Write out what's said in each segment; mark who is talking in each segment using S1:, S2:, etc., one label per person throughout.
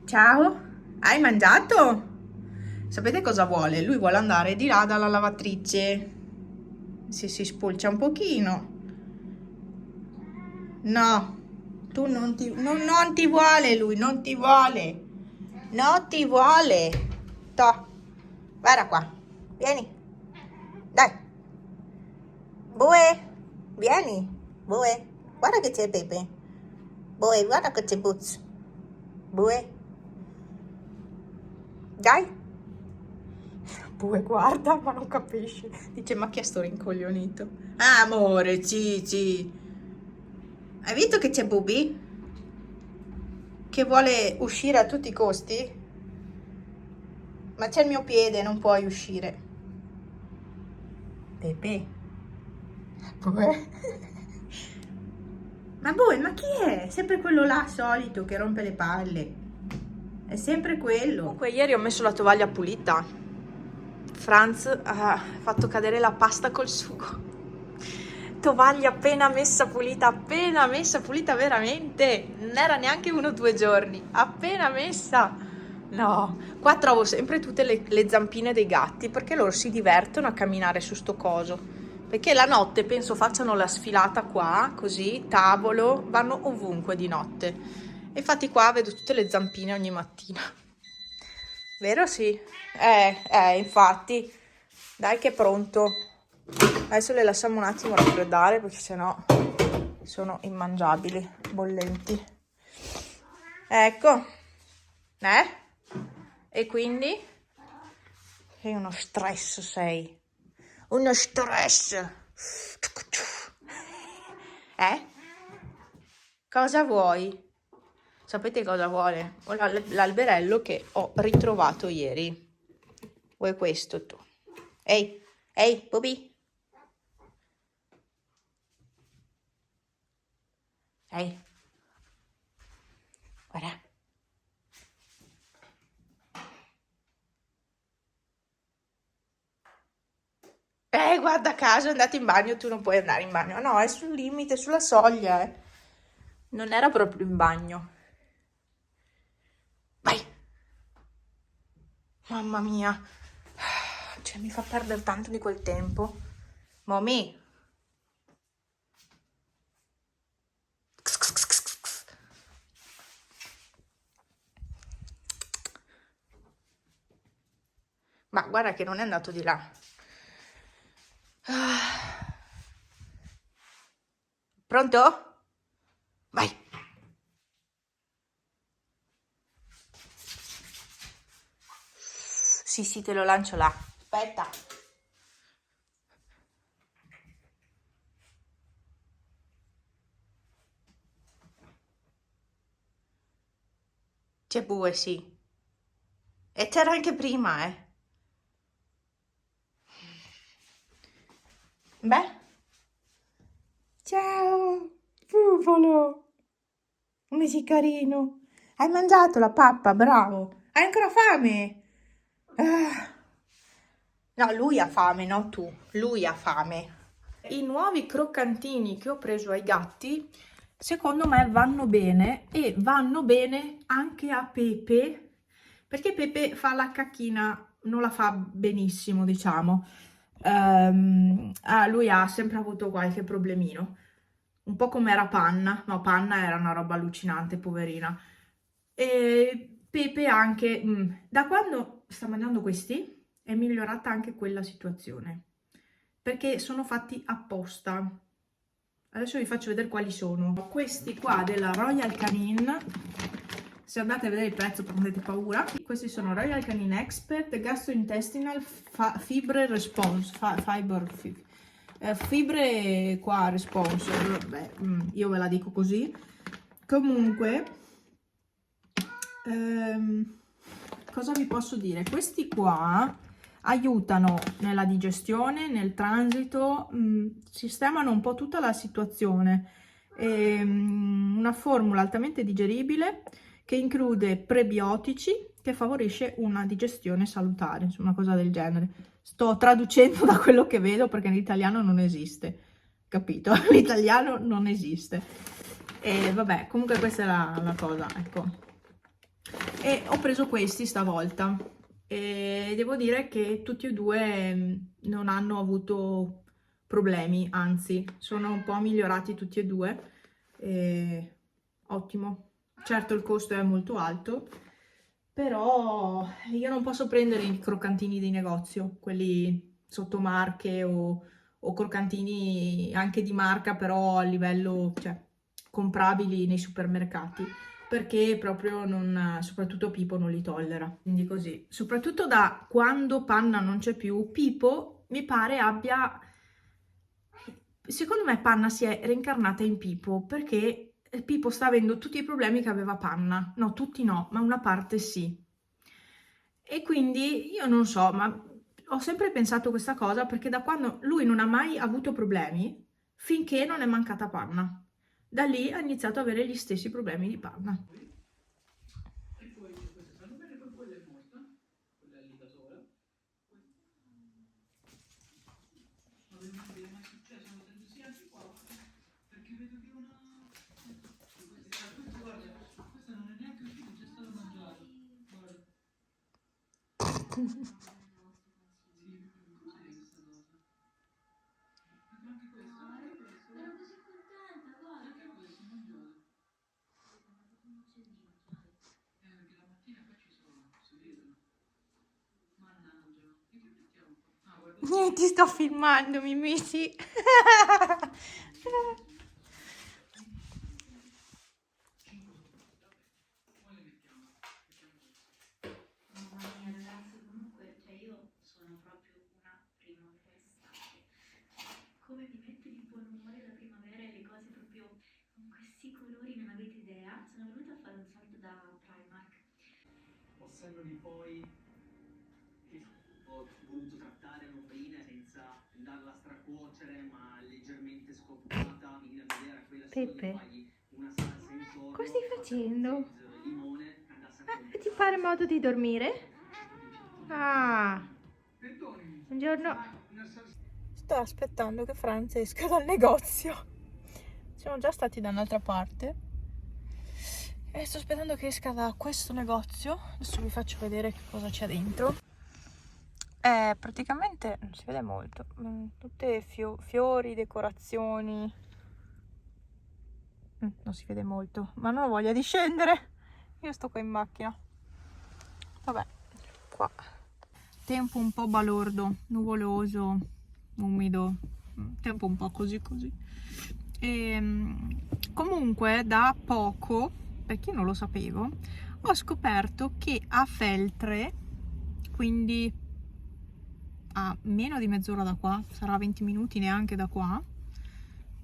S1: Ciao, hai mangiato? Sapete cosa vuole? Lui vuole andare di là dalla lavatrice. Se si spulcia un pochino. No, tu non ti vuole lui, non ti vuole. Non ti vuole. Toh, guarda qua. Vieni. Dai. Bue, vieni. Bue, guarda che c'è Pepe. Bue, guarda che c'è Boots. Bue. Dai. Bue guarda, ma non capisce. Dice, ma chi è sto rincoglionito? Ah, amore, Cici. Hai visto che c'è Bubi? Che vuole uscire a tutti i costi? Ma c'è il mio piede, non puoi uscire. Pepe. Bue. Ma Bue, ma chi è? Sempre quello là solito che rompe le palle. È sempre quello. Comunque ieri ho messo la tovaglia pulita. Franz ha fatto cadere la pasta col sugo. Tovaglia appena messa pulita veramente. Non era neanche 1 o 2 giorni, appena messa. No, qua trovo sempre tutte le zampine dei gatti perché loro si divertono a camminare su sto coso. Perché la notte penso facciano la sfilata qua, così, tavolo, vanno ovunque di notte. E infatti qua vedo tutte le zampine ogni mattina. Vero sì? Infatti. Dai che è pronto. Adesso le lasciamo un attimo raffreddare perché sennò sono immangiabili, bollenti. Ecco. E quindi? Sei uno stress, sei. Uno stress. Cosa vuoi? Sapete cosa vuole? L'alberello che ho ritrovato ieri. Vuoi questo tu? Ehi, Bobby. Ehi. Guarda. Guarda caso, è andato in bagno, tu non puoi andare in bagno. No, è sul limite, sulla soglia, eh. Non era proprio in bagno. Vai. Mamma mia. Cioè, mi fa perdere tanto di quel tempo. Mommy. Ma guarda che non è andato di là. Pronto? Vai. Sì, te lo lancio là. Aspetta. C'è Bue, sì. E c'era anche prima, eh. Beh. Ciao, Pupolo. Come sei carino. Hai mangiato la pappa, bravo. Hai ancora fame? Ah. No, lui ha fame, no tu. Lui ha fame. I nuovi croccantini che ho preso ai gatti, secondo me vanno bene e vanno bene anche a Pepe, perché Pepe fa la cacchina, non la fa benissimo, diciamo. Lui ha sempre avuto qualche problemino, un po' come era Panna, no, Panna era una roba allucinante, poverina. E Pepe anche, da quando sta mangiando questi, è migliorata anche quella situazione, perché sono fatti apposta. Adesso vi faccio vedere quali sono. Questi qua della Royal Canin, se andate a vedere il prezzo prendete paura. Questi sono Royal Canin Expert Gastrointestinal Fibre Response, fibre qua response. Beh, io ve la dico così. Comunque, cosa vi posso dire? Questi qua aiutano nella digestione, nel transito, sistemano un po' tutta la situazione. Una formula altamente digeribile che include prebiotici che favorisce una digestione salutare, insomma, una cosa del genere. Sto traducendo da quello che vedo perché in italiano non esiste, capito? L'italiano non esiste. E vabbè, comunque questa è la cosa, ecco. e ho preso questi stavolta e devo dire che tutti e due non hanno avuto problemi, anzi sono un po' migliorati tutti e due. Ottimo. Certo il costo è molto alto, però io non posso prendere i croccantini di negozio, quelli sotto marche o croccantini anche di marca, però a livello, cioè, comprabili nei supermercati, perché proprio non, soprattutto Pipo non li tollera. Quindi così. Soprattutto da quando Panna non c'è più, Pipo mi pare abbia... Secondo me Panna si è reincarnata in Pipo, perché Pipo sta avendo tutti i problemi che aveva Panna. No, tutti no, ma una parte sì. E quindi io non so, ma ho sempre pensato questa cosa perché da quando lui non ha mai avuto problemi finché non è mancata Panna. Da lì ha iniziato ad avere gli stessi problemi di Panna. Ti sto filmando, Mimisi.
S2: Come mi mette di buon umore la primavera e le cose proprio con questi colori, non avete idea. Sono venuta a fare un salto da Primark. Osservami poi che ho voluto trattare l'ombrina senza darla a stracuocere, ma leggermente scottata, quindi la mia idea era quella solo di
S1: Pepe,
S2: fargli una salsa intorno,
S1: cosa stai facendo?
S2: limone, andasse a
S1: Ti pare modo di dormire? Ah, buongiorno. Sto aspettando che Franz esca dal negozio. Siamo già stati da un'altra parte e sto aspettando che esca da questo negozio. Adesso vi faccio vedere che cosa c'è dentro. Praticamente non si vede molto. Tutte fiori, decorazioni. Non si vede molto, ma non ho voglia di scendere. Io sto qua in macchina. Vabbè, qua. Tempo un po' balordo, nuvoloso, umido, tempo un po' così così. Comunque da poco, perché io non lo sapevo, ho scoperto che a Feltre, quindi a meno di mezz'ora da qua, sarà 20 minuti neanche da qua,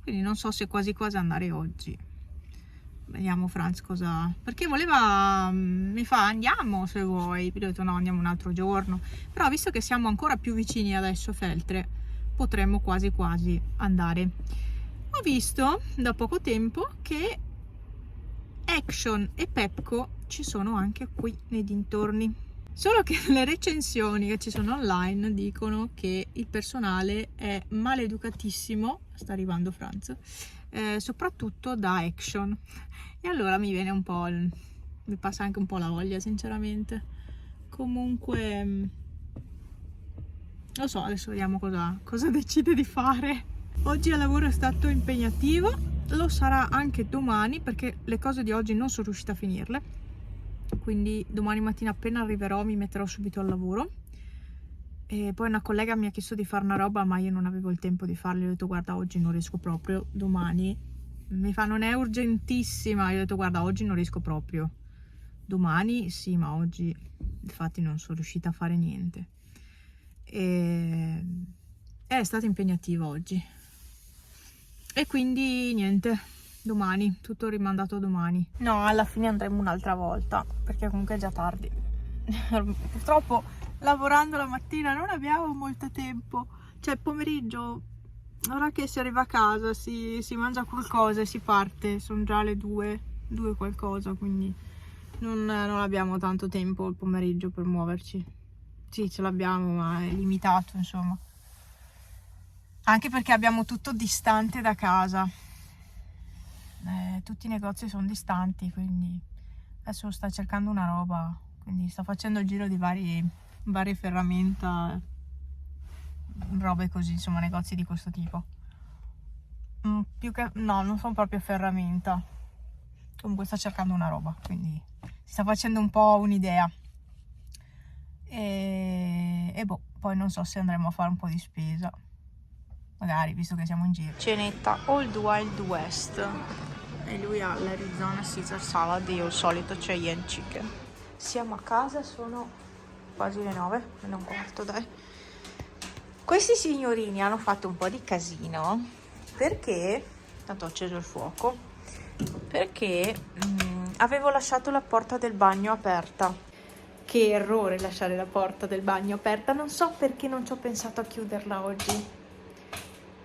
S1: quindi non so se quasi quasi andare oggi. Vediamo Franz cosa... perché voleva... mi fa andiamo se vuoi, io ho detto no, andiamo un altro giorno, però visto che siamo ancora più vicini adesso a Feltre, potremmo quasi quasi andare. Ho visto da poco tempo che Action e Pepco ci sono anche qui nei dintorni, solo che le recensioni che ci sono online dicono che il personale è maleducatissimo, sta arrivando Franz, soprattutto da Action, e allora mi viene un po' mi passa anche un po' la voglia sinceramente. Comunque lo so, adesso vediamo cosa decide di fare. Oggi il lavoro è stato impegnativo, lo sarà anche domani perché le cose di oggi non sono riuscita a finirle, quindi domani mattina appena arriverò mi metterò subito al lavoro. E poi una collega mi ha chiesto di fare una roba, ma io non avevo il tempo di farla. Io ho detto guarda, oggi non riesco proprio, domani. Mi fa non è urgentissima, io ho detto guarda, oggi non riesco proprio, domani sì, ma oggi infatti non sono riuscita a fare niente. E è stato impegnativo oggi e quindi niente, domani, tutto rimandato domani. No, alla fine andremo un'altra volta perché comunque è già tardi. Purtroppo lavorando la mattina non abbiamo molto tempo, cioè pomeriggio, ora che si arriva a casa si mangia qualcosa e si parte, sono già le 2 qualcosa, quindi non abbiamo tanto tempo il pomeriggio per muoverci. Sì, ce l'abbiamo, ma è limitato, insomma. Anche perché abbiamo tutto distante da casa. Tutti i negozi sono distanti, quindi Adesso sta cercando una roba, quindi sta facendo il giro di varie ferramenta, robe così, insomma, negozi di questo tipo. Più che no, non sono proprio ferramenta. Comunque sta cercando una roba, quindi si sta facendo un po' un'idea. E boh, poi non so se andremo a fare un po' di spesa. Magari, visto che siamo in giro. Cenetta Old Wild West. E lui ha l'Arizona Caesar Salad e io il solito Cheyenne Chicken. Siamo a casa, sono quasi le 9, meno un quarto, dai. Questi signorini hanno fatto un po' di casino perché, tanto ho acceso il fuoco, perché avevo lasciato la porta del bagno aperta. Che errore lasciare la porta del bagno aperta, non so perché non ci ho pensato a chiuderla oggi.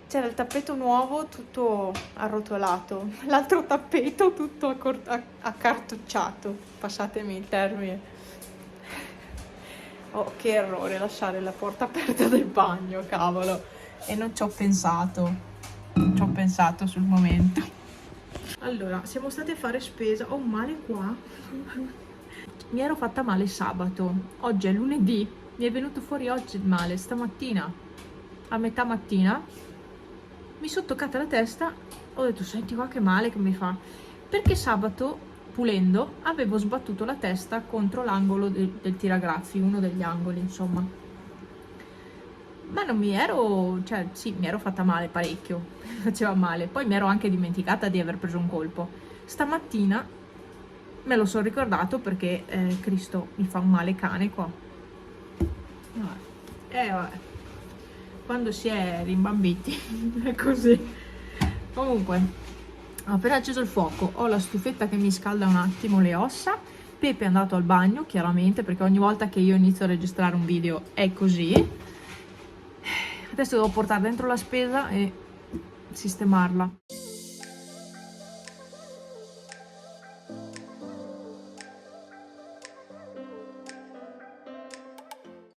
S1: C'era il tappeto nuovo tutto arrotolato, l'altro tappeto tutto accartocciato, passatemi il termine. Oh, che errore lasciare la porta aperta del bagno, cavolo. E non ci ho pensato sul momento. Allora, siamo state a fare spesa, ho un male qua. Mi ero fatta male sabato, oggi è lunedì, mi è venuto fuori oggi il male, stamattina, a metà mattina, mi sono toccata la testa, ho detto senti qua che male che mi fa, perché sabato pulendo avevo sbattuto la testa contro l'angolo del tiragraffi, uno degli angoli insomma, ma non mi ero, cioè sì mi ero fatta male parecchio, mi faceva male, poi mi ero anche dimenticata di aver preso un colpo, stamattina me lo sono ricordato perché Cristo mi fa un male cane qua. Vabbè. Quando si è rimbambiti è così. Comunque ho appena acceso il fuoco, ho la stufetta che mi scalda un attimo le ossa. Pepe è andato al bagno chiaramente perché ogni volta che io inizio a registrare un video è così. Adesso devo portare dentro la spesa e sistemarla.